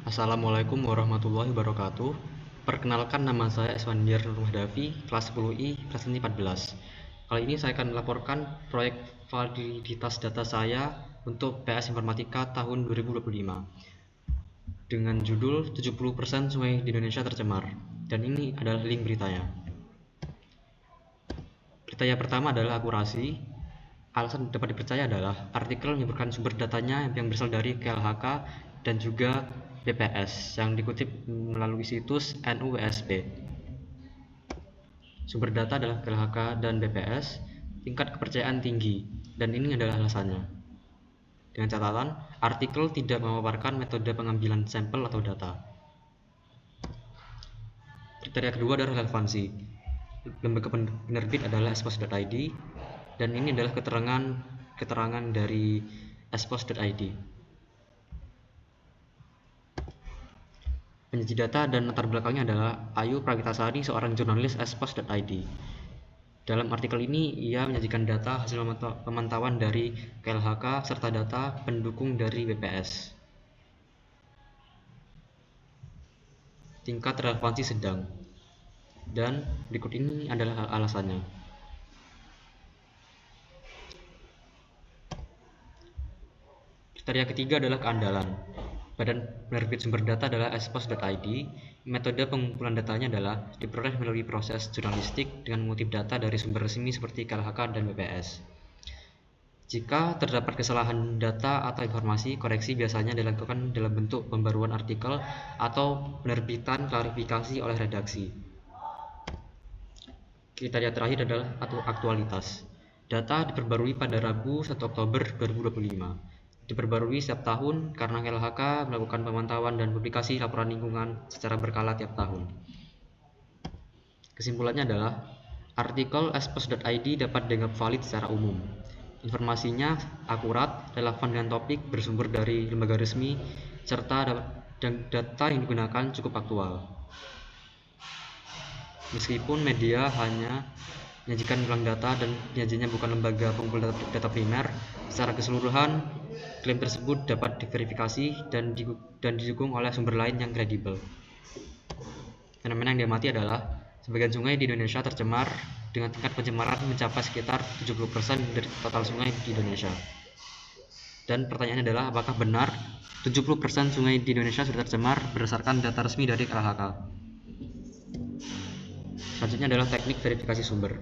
Assalamualaikum warahmatullahi wabarakatuh. Perkenalkan, nama saya Eswandiar Nur Mahdavi, kelas 10I, presensi 14. Kali ini saya akan melaporkan proyek validitas data saya untuk PS Informatika tahun 2025 dengan judul 70% sungai di Indonesia tercemar. Dan ini adalah link beritanya. Berita yang pertama adalah akurasi. Alasan dapat dipercaya adalah artikel menyebutkan sumber datanya yang berasal dari KLHK dan juga BPS yang dikutip melalui situs NUWSP. Sumber data adalah KLHK dan BPS, tingkat kepercayaan tinggi, dan ini adalah alasannya. Dengan catatan, artikel tidak memaparkan metode pengambilan sampel atau data. Kriteria kedua adalah relevansi. Lembaga penerbit adalah espos.id, dan ini adalah keterangan dari espos.id. Penyaji data dan latar belakangnya adalah Ayu Pragitasari, seorang jurnalis espos.id. Dalam artikel ini, ia menyajikan data hasil pemantauan dari KLHK serta data pendukung dari BPS. Tingkat relevansi sedang. Dan berikut ini adalah alasannya. Kriteria ketiga adalah keandalan. Badan penerbit sumber data adalah espos.id. Metode pengumpulan datanya adalah diperoleh melalui proses jurnalistik dengan mengutip data dari sumber resmi seperti KLHK dan BPS. Jika terdapat kesalahan data atau informasi, koreksi biasanya dilakukan dalam bentuk pembaruan artikel atau penerbitan klarifikasi oleh redaksi. Kriteria terakhir adalah aktualitas. Data diperbarui pada Rabu 1 Oktober 2025. Diperbarui setiap tahun karena KLHK melakukan pemantauan dan publikasi laporan lingkungan secara berkala tiap tahun. Kesimpulannya adalah artikel espos.id dapat dianggap valid secara umum. Informasinya akurat, relevan dengan topik, bersumber dari lembaga resmi, serta data yang digunakan cukup aktual. Meskipun media hanya menyajikan ulang data dan penyajinya bukan lembaga pengumpul data primer, secara keseluruhan klaim tersebut dapat diverifikasi dan didukung oleh sumber lain yang kredibel. Fenomena yang diamati adalah sebagian sungai di Indonesia tercemar dengan tingkat pencemaran mencapai sekitar 70% dari total sungai di Indonesia. Dan pertanyaannya adalah apakah benar 70% sungai di Indonesia sudah tercemar berdasarkan data resmi dari KLHK? Selanjutnya adalah teknik verifikasi sumber.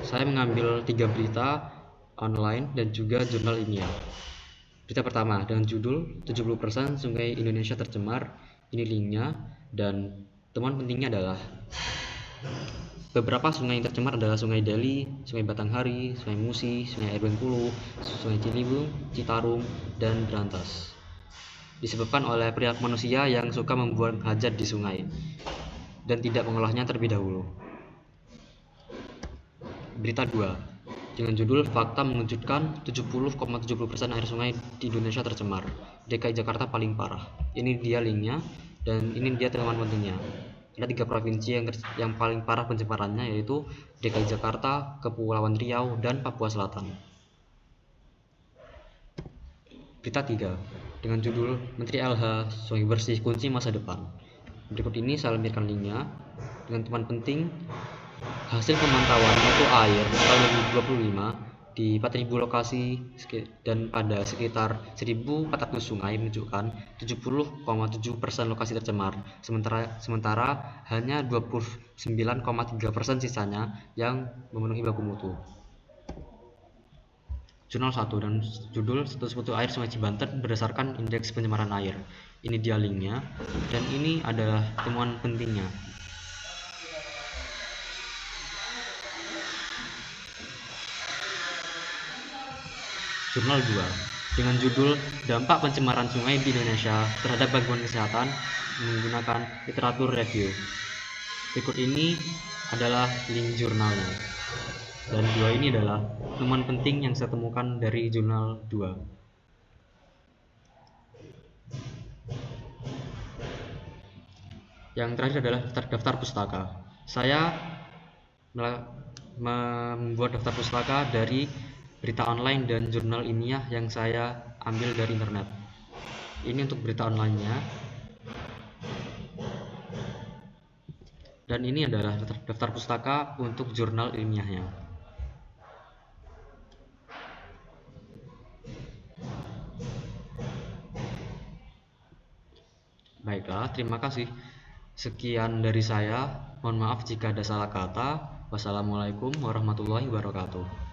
Saya mengambil 3 berita online dan juga jurnal ilmiah. Berita pertama dengan judul 70% sungai Indonesia tercemar. Ini linknya, dan temuan pentingnya adalah beberapa sungai yang tercemar adalah Sungai Deli, Sungai Batanghari, Sungai Musi, Sungai Air Bengkulu, Sungai Ciliwung, Citarum, dan Brantas. Disebabkan oleh perilaku manusia yang suka membuang hajat di sungai dan tidak mengolahnya terlebih dahulu. Berita 2 dengan judul Fakta Mengejutkan, 70,70% air sungai di Indonesia tercemar. DKI Jakarta paling parah. Ini dia linknya, dan ini dia temuan pentingnya. Ada 3 provinsi yang paling parah pencemarannya, yaitu DKI Jakarta, Kepulauan Riau, dan Papua Selatan. Berita 3 dengan judul Menteri LH Sungai Bersih Kunci Masa Depan. Berikut ini saya lampirkan linknya dengan temuan penting. Hasil pemantauan mutu air tahun 2025 di 4.000 lokasi dan pada sekitar 1.400 sungai menunjukkan 70,7% lokasi tercemar, sementara hanya 29,3% sisanya yang memenuhi baku mutu. Jurnal 1 dan judul Status mutu air Sungai Cibanten berdasarkan indeks pencemaran air. Ini dia linknya, dan ini adalah temuan pentingnya. Jurnal 2 dengan judul Dampak Pencemaran Sungai di Indonesia terhadap Gangguan Kesehatan menggunakan literatur review. Berikut ini adalah link jurnalnya, dan 2 ini adalah temuan penting yang saya temukan dari jurnal 2. Yang terakhir adalah daftar pustaka. Saya membuat daftar pustaka dari berita online dan jurnal ilmiah yang saya ambil dari internet. Ini untuk berita online-nya. Dan ini adalah daftar pustaka untuk jurnal ilmiahnya. Baiklah, terima kasih. Sekian dari saya. Mohon maaf jika ada salah kata. Wassalamualaikum warahmatullahi wabarakatuh.